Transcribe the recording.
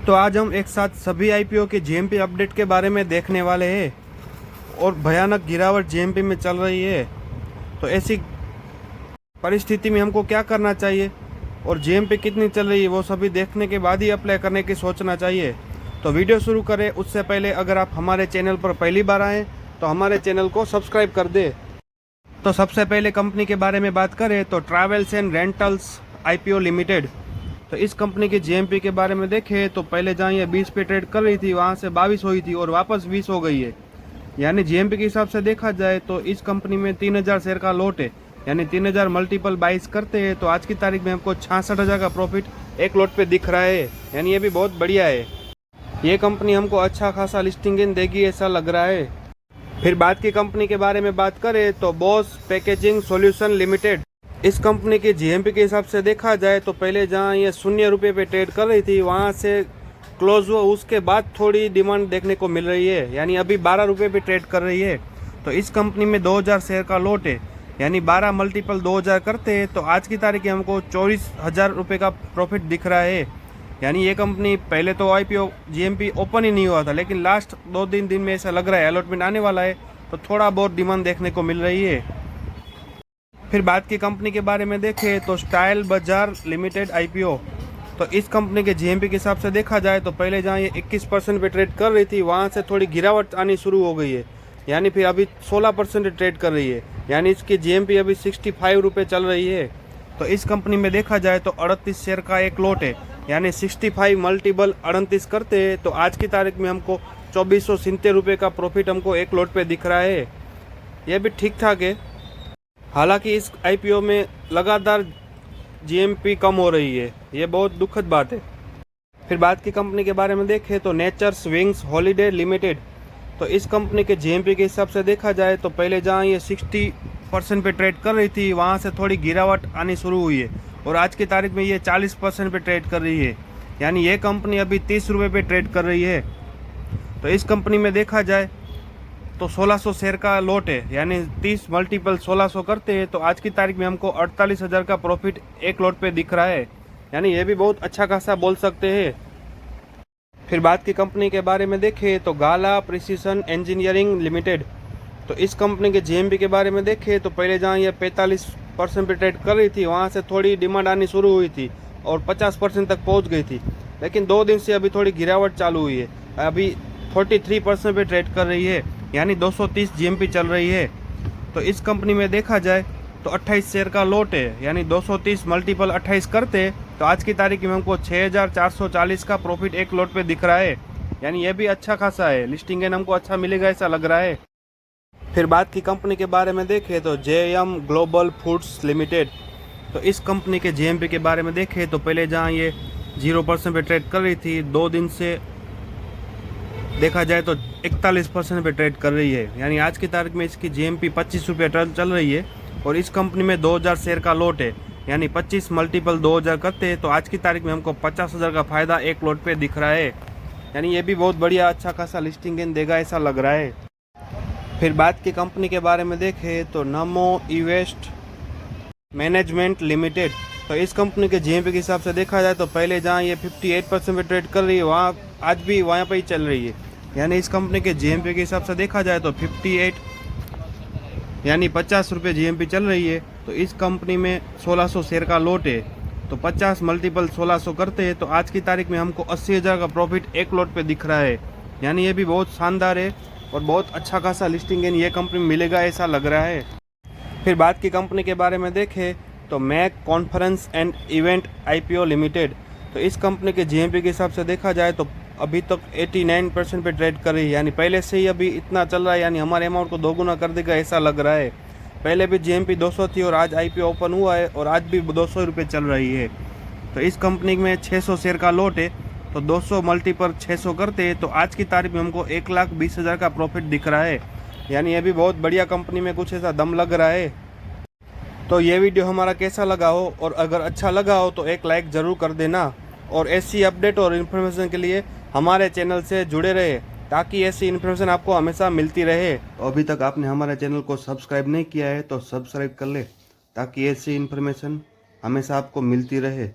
तो आज हम एक साथ सभी आईपीओ के जीएमपी अपडेट के बारे में देखने वाले हैं और भयानक गिरावट जीएमपी में चल रही है। तो ऐसी परिस्थिति में हमको क्या करना चाहिए और जीएमपी कितनी चल रही है वो सभी देखने के बाद ही अप्लाई करने की सोचना चाहिए। तो वीडियो शुरू करें उससे पहले अगर आप हमारे चैनल पर पहली बार आएँ तो हमारे चैनल को सब्सक्राइब कर दें। तो सबसे पहले कंपनी के बारे में बात करें तो travels and rentals IPO limited. तो इस कंपनी के जीएमपी के बारे में देखें तो पहले जहाँ ये 20 पे ट्रेड कर रही थी वहाँ से 22 हुई थी और वापस 20 हो गई है। यानी जीएमपी के हिसाब से देखा जाए तो इस कंपनी में 3000 शेयर का लॉट है, यानी 3000 मल्टीपल 22 करते हैं तो आज की तारीख में हमको 66,000 का प्रॉफिट एक लॉट पे दिख रहा है। यानी ये भी बहुत बढ़िया है। ये कंपनी हमको अच्छा खासा लिस्टिंग इन देगी ऐसा लग रहा है। फिर बात की कंपनी के बारे में बात करें तो बॉस पैकेजिंग सॉल्यूशन लिमिटेड। इस कंपनी के जीएमपी के हिसाब से देखा जाए तो पहले जहां ये 0 रुपये पे ट्रेड कर रही थी वहां से क्लोज हुआ, उसके बाद थोड़ी डिमांड देखने को मिल रही है, यानी अभी 12 रुपये पे ट्रेड कर रही है। तो इस कंपनी में 2000 शेयर का लॉट है, यानी 12 मल्टीपल 2000 करते हैं तो आज की तारीख में हमको 24,000 रुपये का प्रॉफिट दिख रहा है। यानी ये कंपनी पहले तो आईपीओ जीएमपी ओपन ही नहीं हुआ था, लेकिन लास्ट 2-3 दिन में ऐसा लग रहा है अलॉटमेंट आने वाला है तो थोड़ा बहुत डिमांड देखने को मिल रही है। फिर बात की कंपनी के बारे में देखें तो स्टाइल बाजार लिमिटेड आईपीओ। तो इस कंपनी के जीएमपी के हिसाब से देखा जाए तो पहले जहां ये 21% पे ट्रेड कर रही थी वहां से थोड़ी गिरावट आनी शुरू हो गई है, यानी फिर अभी 16% ट्रेड कर रही है, यानी इसकी जीएमपी अभी 65 रुपये चल रही है। तो इस कंपनी में देखा जाए तो 38 शेयर का एक लॉट है, यानी 65 मल्टीपल 38 करते हैं तो आज की तारीख में हमको 2470 रुपये का प्रॉफिट हमको एक लॉट पे दिख रहा है। यह भी ठीक ठाक है। हालांकि इस आईपीओ में लगातार जीएमपी कम हो रही है, ये बहुत दुखद बात है। फिर बात की कंपनी के बारे में देखें तो नेचर्स विंग्स हॉलीडे लिमिटेड। तो इस कंपनी के जीएमपी के हिसाब से देखा जाए तो पहले जहां ये 60% पे ट्रेड कर रही थी वहां से थोड़ी गिरावट आनी शुरू हुई है और आज की तारीख में ये 40% पे ट्रेड कर रही है, यानी ये कंपनी अभी 30 रुपये पे ट्रेड कर रही है। तो इस कंपनी में देखा जाए तो 1600 शेयर का लॉट है, यानी 30 मल्टीपल 1600 करते हैं तो आज की तारीख में हमको 48,000 का प्रॉफिट एक लॉट पे दिख रहा है, यानी ये भी बहुत अच्छा खासा बोल सकते हैं। फिर बात की कंपनी के बारे में देखें तो गाला प्रिसीशन इंजीनियरिंग लिमिटेड। तो इस कंपनी के जीएमपी के बारे में देखें तो पहले जहाँ ये 45% पे ट्रेड कर रही थी वहाँ से थोड़ी डिमांड आनी शुरू हुई थी और 50% तक पहुँच गई थी, लेकिन 2 दिन से अभी थोड़ी गिरावट चालू हुई है, अभी 43% पे ट्रेड कर रही है, यानी 230 जीएमपी चल रही है। तो इस कंपनी में देखा जाए तो 28 शेयर का लॉट है, यानी 230 मल्टीपल 28 करते तो आज की तारीख में हमको 6440 का प्रॉफिट एक लॉट पे दिख रहा है, यानी यह भी अच्छा खासा है। लिस्टिंग गेन हमको अच्छा मिलेगा ऐसा लग रहा है। फिर बात की कंपनी के बारे में देखें तो जेएम ग्लोबल फूड्स लिमिटेड। तो इस कंपनी के जीएमपी के बारे में देखें तो पहले जहाँ ये 0% पे ट्रेड कर रही थी 2 दिन से देखा जाए तो 41% पे ट्रेड कर रही है, यानी आज की तारीख में इसकी जीएमपी 25 रुपये चल रही है और इस कंपनी में 2000 शेयर का लॉट है, यानी 25 मल्टीपल 2000 करते हैं तो आज की तारीख में हमको 50,000 का फायदा एक लॉट पे दिख रहा है, यानी ये भी बहुत बढ़िया अच्छा खासा लिस्टिंग गेन देगा ऐसा लग रहा है। फिर बात की कंपनी के बारे में देखें तो नमो इवेस्ट मैनेजमेंट लिमिटेड। तो इस कंपनी के जीएमपी के हिसाब से देखा जाए तो पहले जहाँ ये 58% पे ट्रेड कर रही है वहाँ आज भी वहाँ पर ही चल रही है, यानी इस कंपनी के जीएमपी के हिसाब से देखा जाए तो 58 यानी 50 रुपये जीएमपी चल रही है। तो इस कंपनी में 1600 शेयर का लॉट है, तो 50 मल्टीपल 1600 करते हैं तो आज की तारीख में हमको 80,000 का प्रॉफिट एक लॉट पे दिख रहा है, यानी ये भी बहुत शानदार है और बहुत अच्छा खासा लिस्टिंग गेन ये कंपनी में मिलेगा ऐसा लग रहा है। फिर बात की कंपनी के बारे में देखें तो MAC conference and event IPO limited. तो इस कंपनी के जीएमपी के हिसाब से देखा जाए तो अभी तक 89% पे ट्रेड कर रही है, यानी पहले से ही अभी इतना चल रहा है, यानी हमारे अमाउंट को दोगुना कर देगा ऐसा लग रहा है। पहले भी जीएमपी 200 थी और आज आईपीओ ओपन हुआ है और आज भी 200 रुपये चल रही है। तो इस कंपनी में 600 शेयर का लॉट है, तो 200 मल्टीपल 600 करते हैं तो आज की तारीख में हमको 1,20,000 का प्रॉफिट दिख रहा है, यानी ये भी बहुत बढ़िया कंपनी में कुछ ऐसा दम लग रहा है। तो ये वीडियो हमारा कैसा लगा हो और अगर अच्छा लगा हो तो एक लाइक ज़रूर कर देना और ऐसी अपडेट और इन्फॉर्मेशन के लिए हमारे चैनल से जुड़े रहे ताकि ऐसी इन्फॉर्मेशन आपको हमेशा मिलती रहे। तो अभी तक आपने हमारे चैनल को सब्सक्राइब नहीं किया है तो सब्सक्राइब कर ले ताकि ऐसी इन्फॉर्मेशन हमेशा आपको मिलती रहे।